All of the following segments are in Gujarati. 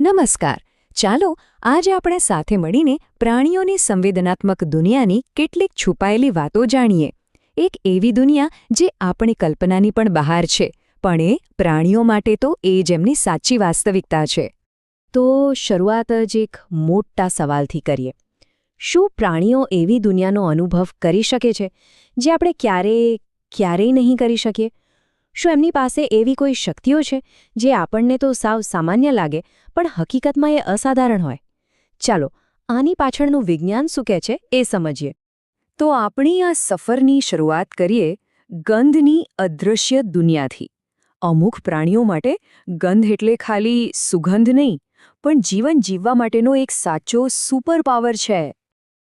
નમસ્કાર. ચાલો આજે આપણે સાથે મળીને પ્રાણીઓની સંવેદનાત્મક દુનિયાની કેટલીક છુપાયેલી વાતો જાણીએ. એક એવી દુનિયા જે આપણી કલ્પનાની પણ બહાર છે, પણ એ પ્રાણીઓ માટે તો એ જ એમની સાચી વાસ્તવિકતા છે. તો શરૂઆત જ એક મોટા સવાલથી કરીએ. શું પ્રાણીઓ એવી દુનિયાનો અનુભવ કરી શકે છે જે આપણે ક્યારેય નહીં કરી શકીએ? શું એમની પાસે એવી કોઈ શક્તિઓ છે જે આપણને તો સાવ સામાન્ય લાગે પણ હકીકતમાં એ અસાધારણ હોય? ચાલો આની પાછળનું વિજ્ઞાન શું કહે છે એ સમજીએ. તો આપણી આ સફરની શરૂઆત કરીએ ગંધની અદૃશ્ય દુનિયાથી. અમુક પ્રાણીઓ માટે ગંધ એટલે ખાલી સુગંધ નહીં, પણ જીવન જીવવા માટેનો એક સાચો સુપર પાવર છે.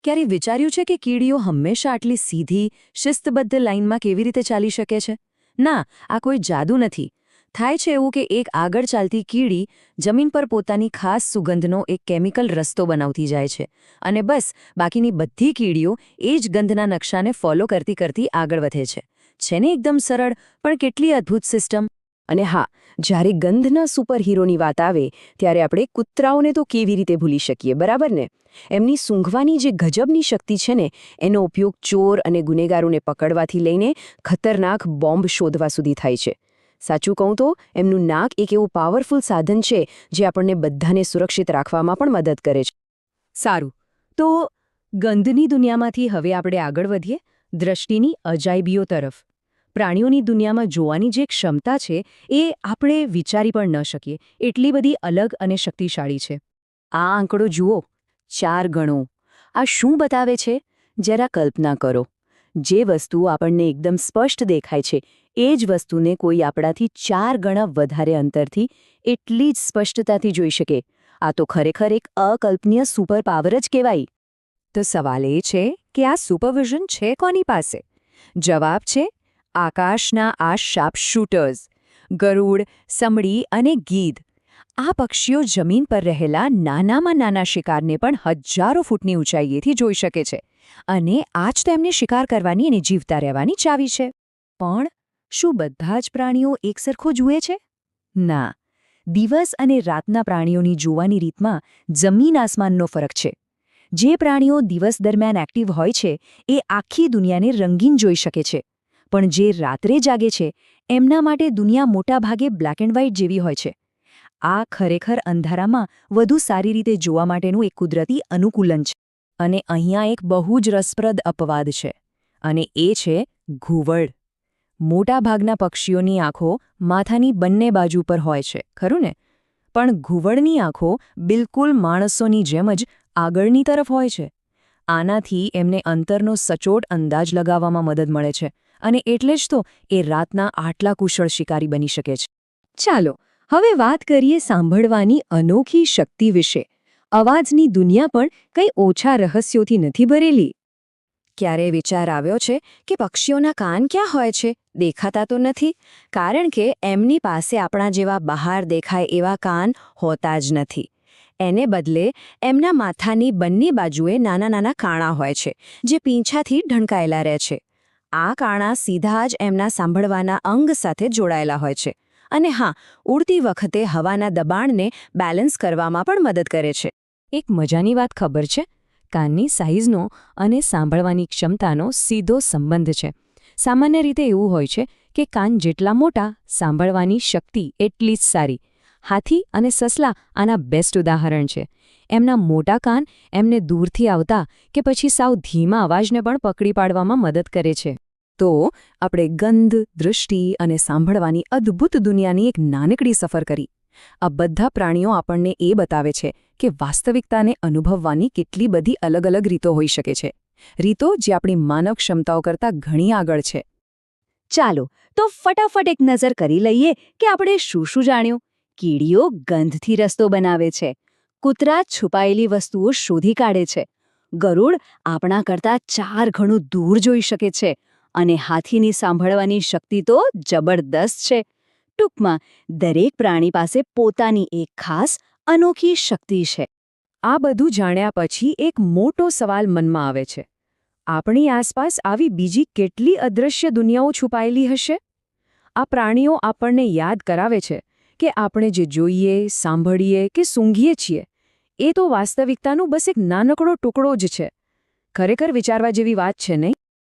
ક્યારે વિચાર્યું છે કે કીડીઓ હંમેશા આટલી સીધી, શિસ્તબદ્ધ લાઇનમાં કેવી રીતે ચાલી શકે છે? ના, આ કોઈ જાદુ નથી. થાય છે એવું કે એક આગળ ચાલતી કીડી જમીન પર પોતાની ખાસ સુગંધનો એક કેમિકલ રસ્તો બનાવતી જાય છે, અને બસ બાકીની બધી કીડીઓ એ જ ગંધના નકશાને ફોલો કરતી કરતી આગળ વધે છે. છે ને એકદમ સરળ, પણ કેટલી અદ્ભુત સિસ્ટમ! અને હા, જ્યારે ગંધના સુપરહીરોની વાત આવે ત્યારે આપણે કૂતરાઓને તો કેવી રીતે ભૂલી શકીએ, બરાબર ને? એમની સૂંઘવાની જે ગજબની શક્તિ છે ને, એનો ઉપયોગ ચોર અને ગુનેગારોને પકડવાથી લઈને ખતરનાક બોમ્બ શોધવા સુધી થાય છે. સાચું કહું તો એમનું નાક એક એવું પાવરફુલ સાધન છે જે આપણને બધાને સુરક્ષિત રાખવામાં પણ મદદ કરે છે. સારું, તો ગંધની દુનિયામાંથી હવે આપણે આગળ વધીએ દ્રષ્ટિની અજાયબીઓ તરફ. પ્રાણીઓની દુનિયામાં જોવાની જે ક્ષમતા છે એ આપણે વિચારી પણ ન શકીએ, એટલી બધી અલગ અને શક્તિશાળી છે. આ આંકડો જુઓ, 4 ગણો. આ શું બતાવે છે? જરા કલ્પના કરો. જે વસ્તુ આપણને એકદમ સ્પષ્ટ દેખાય છે એ જ વસ્તુને કોઈ આપણાથી 4 ગણા વધારે અંતરથી એટલી જ સ્પષ્ટતાથી જોઈ શકે. આ તો ખરેખર એક અકલ્પનીય સુપર પાવર જ કહેવાય. તો સવાલ એ છે કે આ સુપરવિઝન છે કોની પાસે? જવાબ છે આકાશના આ શાર્પ શૂટર્સ. ગરુડ, સમડી અને ગીધ. આ પક્ષીઓ જમીન પર રહેલા નાનામાં નાના શિકારને પણ હજારો ફૂટની ઊંચાઈએથી જોઈ શકે છે, અને આ જ તેમને શિકાર કરવાની અને જીવતા રહેવાની ચાવી છે. પણ શું બધા જ પ્રાણીઓ એકસરખો જુએ છે? ના. દિવસ અને રાતના પ્રાણીઓની જોવાની રીતમાં જમીન આસમાનનો ફરક છે. જે પ્રાણીઓ દિવસ દરમિયાન એક્ટિવ હોય છે એ આખી દુનિયાને રંગીન જોઈ શકે છે, પણ જે રાત્રે જાગે છે એમના માટે દુનિયા મોટાભાગે બ્લેક એન્ડ વ્હાઇટ જેવી હોય છે. આ ખરેખર અંધારામાં વધુ સારી રીતે જોવા માટેનું એક કુદરતી અનુકૂલન છે. અને અહીંયા એક બહુ જ રસપ્રદ અપવાદ છે, અને એ છે ઘુવડ. મોટાભાગના પક્ષીઓની આંખો માથાની બંને બાજુ પર હોય છે, ખરું ને? પણ ઘુવડની આંખો બિલકુલ માણસોની જેમ જ આગળની તરફ હોય છે. આનાથી એમને અંતરનો સચોટ અંદાજ લગાવવામાં મદદ મળે છે, અને એટલે જ તો એ રાતના આટલા કુશળ શિકારી બની શકે છે. ચાલો હવે વાત કરીએ સાંભળવાની અનોખી શક્તિ વિશે. અવાજની દુનિયા પણ કંઈ ઓછા રહસ્યોથી નથી ભરેલી. ક્યારે વિચાર આવ્યો છે કે પક્ષીઓના કાન ક્યાં હોય છે? દેખાતા તો નથી, કારણ કે એમની પાસે આપણા જેવા બહાર દેખાય એવા કાન હોતા જ નથી. એને બદલે એમના માથાની બંને બાજુએ નાના નાના કાણા હોય છે, જે પીંછાથી ઢંકાયેલા રહે છે. આ કાણા સીધા જ એમના સાંભળવાના અંગ સાથે જોડાયેલા હોય છે, અને હા, ઉડતી વખતે હવાના દબાણને બેલેન્સ કરવામાં પણ મદદ કરે છે. એક મજાની વાત ખબર છે? કાનની સાઇઝનો અને સાંભળવાની ક્ષમતાનો સીધો સંબંધ છે. સામાન્ય રીતે એવું હોય છે કે કાન જેટલા મોટા, સાંભળવાની શક્તિ એટલી જ સારી. હાથી અને સસલા આના બેસ્ટ ઉદાહરણ છે. એમના મોટા કાન એમને દૂરથી આવતા કે પછી સાવ ધીમા અવાજને પણ પકડી પાડવામાં મદદ કરે છે. તો આપણે ગંધ, દૃષ્ટિ અને સાંભળવાની અદ્ભુત દુનિયાની એક નાનકડી સફર કરી. આ બધા પ્રાણીઓ આપણને એ બતાવે છે કે વાસ્તવિકતાને અનુભવવાની કેટલી બધી અલગ અલગ રીતો હોઈ શકે છે. રીતો જે આપણી માનવ ક્ષમતાઓ કરતાં ઘણી આગળ છે. ચાલો તો ફટાફટ એક નજર કરી લઈએ કે આપણે શું શું જાણ્યું. કીડીઓ ગંધથી રસ્તો બનાવે છે. કૂતરા છુપાયેલી વસ્તુઓ શોધી કાઢે છે. ગરુડ આપણા કરતાં 4 ગણું દૂર જોઈ શકે છે. અને હાથીની સાંભળવાની શક્તિ તો જબરદસ્ત છે. ટૂંકમાં દરેક પ્રાણી પાસે પોતાની એક ખાસ અનોખી શક્તિ છે. આ બધું જાણ્યા પછી એક મોટો સવાલ મનમાં આવે છે. આપણી આસપાસ આવી બીજી કેટલી અદૃશ્ય દુનિયાઓ છુપાયેલી હશે? આ પ્રાણીઓ આપણને યાદ કરાવે છે કે આપણે જે જોઈએ, સાંભળીએ કે સૂંઘીએ છીએ એ તો વાસ્તવિકતાનું બસ એક નાનકડો ટુકડો જ છે. ખરેખર વિચારવા જેવી વાત છે નહીં?